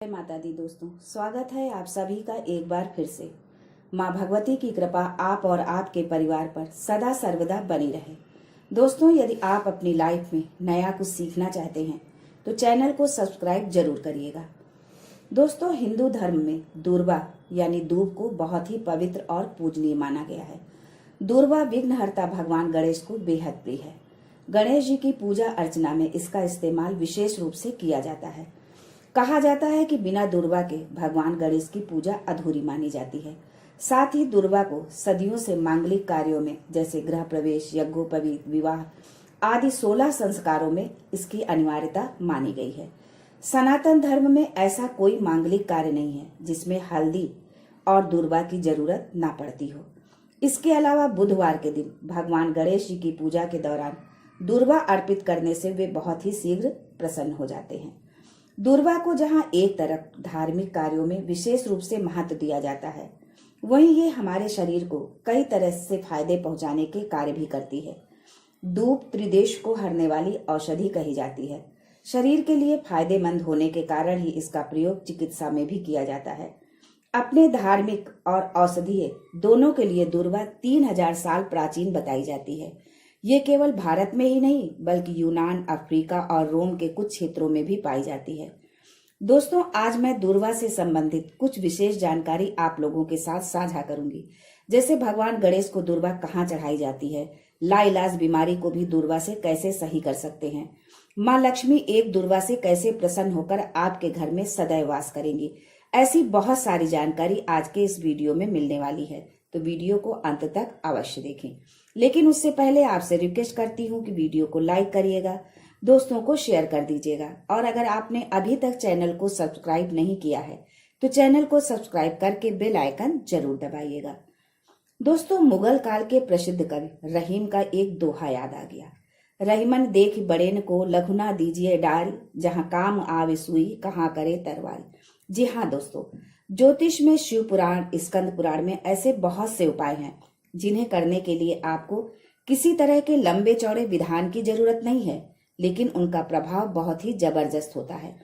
जय माता दी दोस्तों, स्वागत है आप सभी का एक बार फिर से। माँ भगवती की कृपा आप और आपके परिवार पर सदा सर्वदा बनी रहे। दोस्तों, यदि आप अपनी लाइफ में नया कुछ सीखना चाहते हैं तो चैनल को सब्सक्राइब जरूर करिएगा। दोस्तों, हिंदू धर्म में दुर्वा यानी दूब को बहुत ही पवित्र और पूजनीय माना गया है। दुर्वा विघ्नहर्ता भगवान गणेश को बेहद प्रिय है। गणेश जी की पूजा अर्चना में इसका इस्तेमाल विशेष रूप से किया जाता है। कहा जाता है कि बिना दुर्वा के भगवान गणेश की पूजा अधूरी मानी जाती है। साथ ही दुर्वा को सदियों से मांगलिक कार्यों में जैसे गृह प्रवेश, यज्ञोपवीत, विवाह आदि 16 संस्कारों में इसकी अनिवार्यता मानी गई है। सनातन धर्म में ऐसा कोई मांगलिक कार्य नहीं है जिसमें हल्दी और दुर्वा की जरूरत ना पड़ती हो। इसके अलावा बुधवार के दिन भगवान गणेश जी की पूजा के दौरान दुर्वा अर्पित करने से वे बहुत ही शीघ्र प्रसन्न हो जाते हैं। दुर्वा को जहां एक तरफ धार्मिक कार्यों में विशेष रूप से महत्व दिया जाता है, वहीं ये हमारे शरीर को कई तरह से फायदे पहुंचाने के कार्य भी करती है। दूब त्रिदेश को हरने वाली औषधि कही जाती है। शरीर के लिए फायदेमंद होने के कारण ही इसका प्रयोग चिकित्सा में भी किया जाता है। अपने धार्मिक और औषधीय दोनों के लिए दुर्वा 3000 साल प्राचीन बताई जाती है। ये केवल भारत में ही नहीं बल्कि यूनान, अफ्रीका और रोम के कुछ क्षेत्रों में भी पाई जाती है। दोस्तों, आज मैं दुर्वा से संबंधित कुछ विशेष जानकारी आप लोगों के साथ साझा करूंगी। जैसे भगवान गणेश को दुर्वा कहाँ चढ़ाई जाती है, लाइलाज बीमारी को भी दुर्वा से कैसे सही कर सकते हैं, माँ लक्ष्मी एक दुर्वा से कैसे प्रसन्न होकर आपके घर में सदैव वास करेंगी। ऐसी बहुत सारी जानकारी आज के इस वीडियो में मिलने वाली है, तो वीडियो को अंत तक अवश्य देखें। लेकिन उससे पहले आपसे रिक्वेस्ट करती हूँ कि वीडियो को लाइक करिएगा, दोस्तों को शेयर कर दीजिएगा और अगर आपने अभी तक चैनल को सब्सक्राइब नहीं किया है तो चैनल को सब्सक्राइब करके बेल आइकन जरूर दबाइएगा। दोस्तों, मुगल काल के प्रसिद्ध कवि रहीम का एक दोहा याद आ गया। रहीमन देख बड़ेन को लघुना दीजिए डाल, जहाँ काम आवे सुई कहाँ करे तरवार। जी हाँ दोस्तों, ज्योतिष में शिव पुराण, स्कंद पुराण में ऐसे बहुत से उपाय हैं जिन्हें करने के लिए आपको किसी तरह के लंबे चौड़े विधान की जरूरत नहीं है, लेकिन उनका प्रभाव बहुत ही जबरदस्त होता है।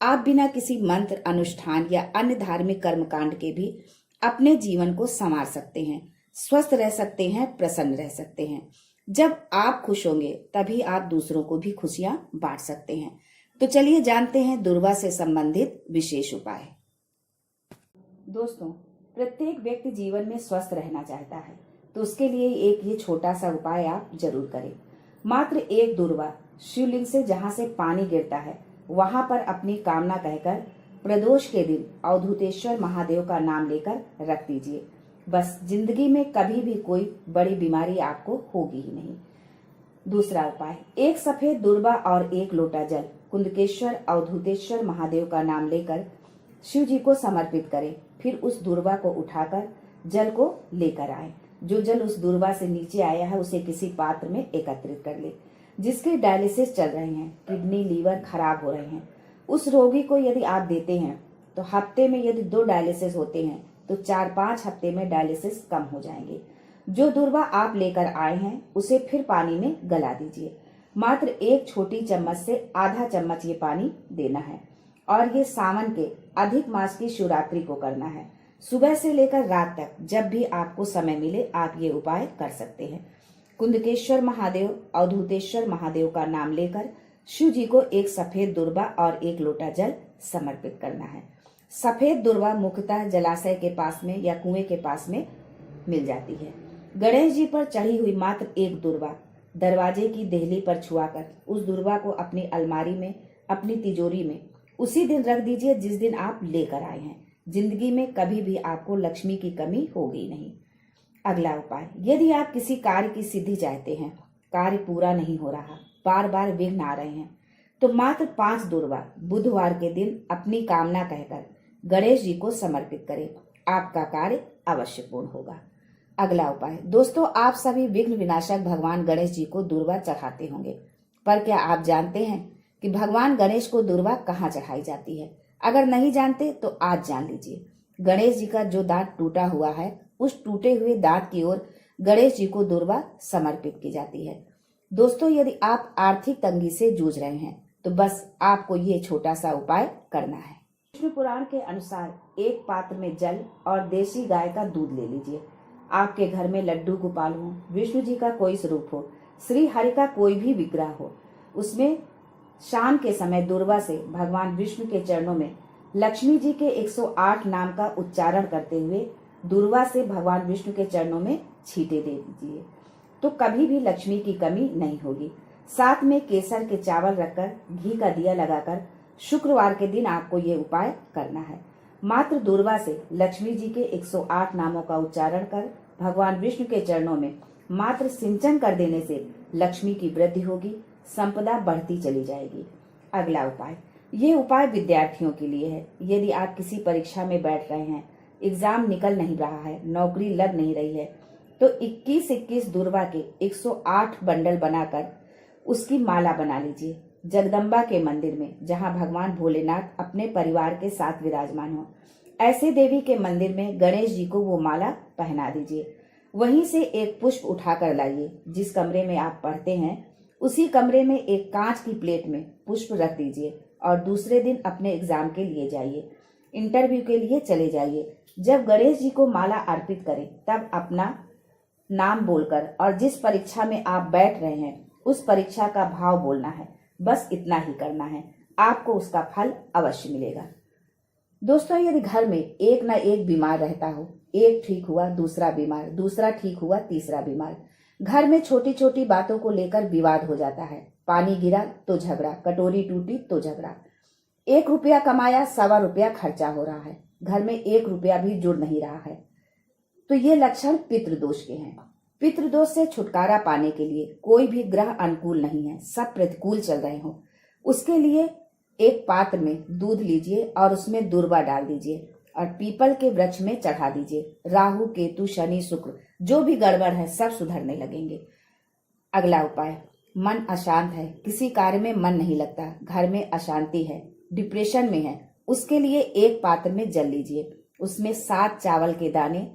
आप बिना किसी मंत्र, अनुष्ठान या अन्य धार्मिक कर्मकांड के भी अपने जीवन को संवार सकते हैं, स्वस्थ रह सकते हैं, प्रसन्न रह सकते हैं। जब आप खुश होंगे तभी आप दूसरों को भी खुशियां बांट सकते हैं। तो चलिए जानते हैं दुर्वा से संबंधित विशेष उपाय। दोस्तों, प्रत्येक व्यक्ति जीवन में स्वस्थ रहना चाहता है, तो उसके लिए एक ये छोटा सा उपाय आप जरूर करें। मात्र एक दुर्वा शिवलिंग से जहाँ से पानी गिरता है वहां पर अपनी कामना कहकर प्रदोष के दिन अवधूतेश्वर महादेव का नाम लेकर रख दीजिए। बस जिंदगी में कभी भी कोई बड़ी बीमारी आपको होगी ही नहीं। दूसरा उपाय, एक सफेद दुर्वा और एक लोटा जल कुंदकेश्वर अवधूतेश्वर महादेव का नाम लेकर शिव जी को समर्पित करें। फिर उस दुर्वा को उठाकर जल को लेकर आए। जो जल उस दुर्वा से नीचे आया है उसे किसी पात्र में एकत्रित कर ले। जिसके डायलिसिस चल रहे हैं, किडनी, लीवर खराब हो रहे हैं, उस रोगी को यदि आप देते हैं तो हफ्ते में यदि 2 डायलिसिस होते हैं तो 4-5 हफ्ते में डायलिसिस कम हो जाएंगे। जो दुर्वा आप लेकर आए हैं उसे फिर पानी में गला दीजिए। मात्र एक छोटी चम्मच से आधा चम्मच ये पानी देना है और ये सावन के अधिक मास की शिवरात्रि को करना है। सुबह से लेकर रात तक जब भी आपको समय मिले आप ये उपाय कर सकते हैं। कुंदकेश्वर महादेव, अवधूतेश्वर महादेव का नाम लेकर शिव जी को एक सफेद दुर्वा और एक लोटा जल समर्पित करना है। सफेद दुर्वा मुख्यतः जलाशय के पास में या कुएं के पास में मिल जाती है। गणेश जी पर चढ़ी हुई मात्र एक दुर्वा दरवाजे की देहली पर छुआकर उस दुर्वा को अपनी अलमारी में, अपनी तिजोरी में उसी दिन रख दीजिए जिस दिन आप लेकर आए हैं। जिंदगी में कभी भी आपको लक्ष्मी की कमी होगी नहीं। अगला उपाय, यदि आप किसी कार्य की सिद्धि चाहते हैं, कार्य पूरा नहीं हो रहा, बार बार विघ्न आ रहे हैं, तो मात्र 5 दुर्वा बुधवार के दिन अपनी कामना कहकर गणेश जी को समर्पित करें। आपका कार्य अवश्य पूर्ण होगा। अगला उपाय, दोस्तों, आप सभी विघ्न विनाशक भगवान गणेश जी को दुर्वा चढ़ाते होंगे, पर क्या आप जानते हैं कि भगवान गणेश को दुर्वा कहाँ चढ़ाई जाती है? अगर नहीं जानते तो आज जान लीजिए। गणेश जी का जो दांत टूटा हुआ है उस टूटे हुए दांत की ओर गणेश जी को दुर्वा समर्पित की जाती है। दोस्तों, यदि आप आर्थिक तंगी से जूझ रहे हैं तो बस आपको ये छोटा सा उपाय करना है। विष्णु पुराण के अनुसार एक पात्र में जल और देसी गाय का दूध ले लीजिए। आपके घर में लड्डू गोपाल हो, विष्णु जी का कोई स्वरूप हो, श्री हरि का कोई भी विग्रह हो, उसमें शाम के समय दूर्वा से भगवान विष्णु के चरणों में लक्ष्मी जी के 108 नाम का उच्चारण करते हुए दूर्वा से भगवान विष्णु के चरणों में छींटे दे दीजिए, तो कभी भी लक्ष्मी की कमी नहीं होगी। साथ में केसर के चावल रखकर घी का दिया लगाकर शुक्रवार के दिन आपको ये उपाय करना है। मात्र दूर्वा से लक्ष्मी जी के 108 नामों का उच्चारण कर भगवान विष्णु के चरणों में मात्र सिंचन कर देने से लक्ष्मी की वृद्धि होगी, संपदा बढ़ती चली जाएगी। अगला उपाय, ये उपाय विद्यार्थियों के लिए है। यदि आप किसी परीक्षा में बैठ रहे हैं, एग्जाम निकल नहीं रहा है, नौकरी लग नहीं रही है, तो 21-21 दूर्वा के 108 बंडल बनाकर उसकी माला बना लीजिए। जगदम्बा के मंदिर में, जहां भगवान भोलेनाथ अपने परिवार के साथ विराजमान हो, ऐसे देवी के मंदिर में गणेश जी को वो माला पहना दीजिए। वहीं से एक पुष्प उठाकर लाइए। जिस कमरे में आप पढ़ते हैं उसी कमरे में एक कांच की प्लेट में पुष्प रख दीजिए और दूसरे दिन अपने एग्जाम के लिए जाइए, इंटरव्यू के लिए चले जाइए। जब गणेश जी को माला अर्पित करें तब अपना नाम बोलकर और जिस परीक्षा में आप बैठ रहे हैं उस परीक्षा का भाव बोलना है। बस इतना ही करना है, आपको उसका फल अवश्य मिलेगा। दोस्तों, यदि घर में एक न एक बीमार रहता हो, एक ठीक हुआ दूसरा बीमार, दूसरा ठीक हुआ तीसरा बीमार, घर में छोटी छोटी बातों को लेकर विवाद हो जाता है। पानी गिरा तो झगड़ा, कटोरी टूटी तो झगड़ा, 1 रुपया कमाया 1.25 रुपया खर्चा हो रहा है, घर में 1 रुपया भी जुड़ नहीं रहा है, तो ये लक्षण पितृदोष के हैं। पितृदोष से छुटकारा पाने के लिए कोई भी ग्रह अनुकूल नहीं है, सब प्रतिकूल चल रहे हो, उसके लिए एक पात्र में दूध लीजिए और उसमें दूर्वा डाल दीजिए और पीपल के वृक्ष में चढ़ा दीजिए। राहु केतु शनि शुक्र जो भी गड़बड़ है सब सुधरने लगेंगे। अगला उपाय, मन अशांत है, किसी कार्य में मन नहीं लगता, घर में अशांति है, डिप्रेशन में है, उसके लिए एक पात्र में जल लीजिए। उसमें 7 चावल के दाने,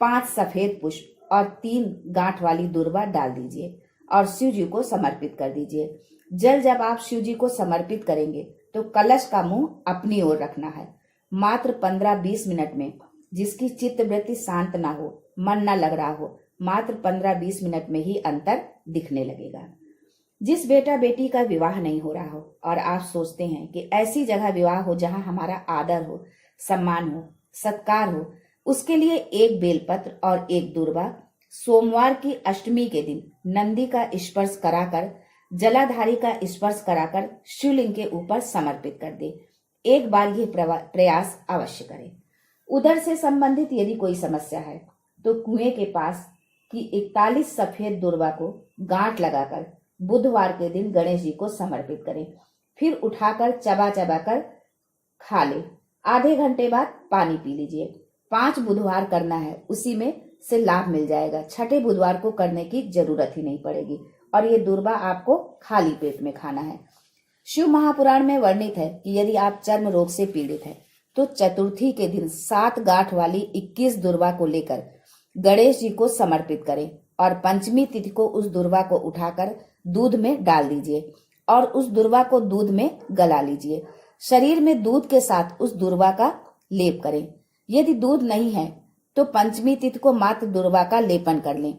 5 सफेद पुष्प और 3 गांठ वाली दूर्वा डाल दीजिए और शिव जी को समर्पित कर दीजिए। जल जब आप शिव जी को समर्पित करेंगे तो कलश का मुंह अपनी ओर रखना है। मात्र 15-20 मिनट में, जिसकी चित्तवृत्ति शांत ना हो, मन ना लग रहा हो, मात्र 15-20 मिनट में ही अंतर दिखने लगेगा। जिस बेटा बेटी का विवाह नहीं हो रहा हो और आप सोचते हैं कि ऐसी जगह विवाह हो जहां हमारा आदर हो, सम्मान हो, सत्कार हो, उसके लिए एक बेलपत्र और एक दूर्वा सोमवार की अष्टमी के दिन नंदी का स्पर्श कराकर, जलाधारी का स्पर्श कराकर शिवलिंग के ऊपर समर्पित कर दे। एक बार ये प्रयास अवश्य करें। उधर से संबंधित यदि कोई समस्या है तो कुएं के पास की 41 सफेद दूर्वा को गांठ लगाकर बुधवार के दिन गणेश जी को समर्पित करें। फिर उठाकर चबा चबा कर खा ले। आधे घंटे बाद पानी पी लीजिए। 5 बुधवार करना है, उसी में से लाभ मिल जाएगा। छठे बुधवार को करने की जरूरत ही नहीं पड़ेगी और ये दूर्वा आपको खाली पेट में खाना है। शिव महापुराण में वर्णित है कि यदि आप चर्म रोग से पीड़ित हैं तो चतुर्थी के दिन 7 गांठ वाली 21 दूर्वा को लेकर गणेश जी को समर्पित करें और पंचमी तिथि को उस दूर्वा को उठाकर दूध में डाल दीजिए और उस दूर्वा को दूध में गला लीजिए। शरीर में दूध के साथ उस दूर्वा का लेप करें। यदि दूध नहीं है तो पंचमी तिथि को मात्र दूर्वा का लेपन कर लें।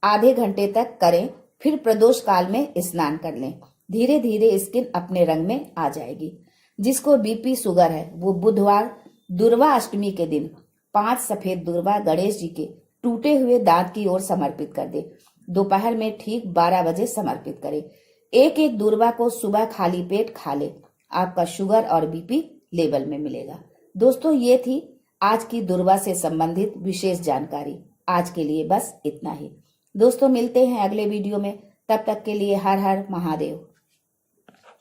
आधे घंटे तक करें, फिर प्रदोष काल में स्नान कर लें। धीरे धीरे स्किन अपने रंग में आ जाएगी। जिसको बीपी शुगर है वो बुधवार दूर्वा अष्टमी के दिन 5 सफेद दूर्वा गणेश जी के टूटे हुए दांत की ओर समर्पित कर दे। दोपहर में ठीक 12 बजे समर्पित करें। एक एक दूर्वा को सुबह खाली पेट खा ले। आपका शुगर और बीपी लेवल में मिलेगा। दोस्तों, ये थी आज की दूर्वा से संबंधित विशेष जानकारी। आज के लिए बस इतना ही। दोस्तों, मिलते हैं अगले वीडियो में। तब तक के लिए हर हर महादेव।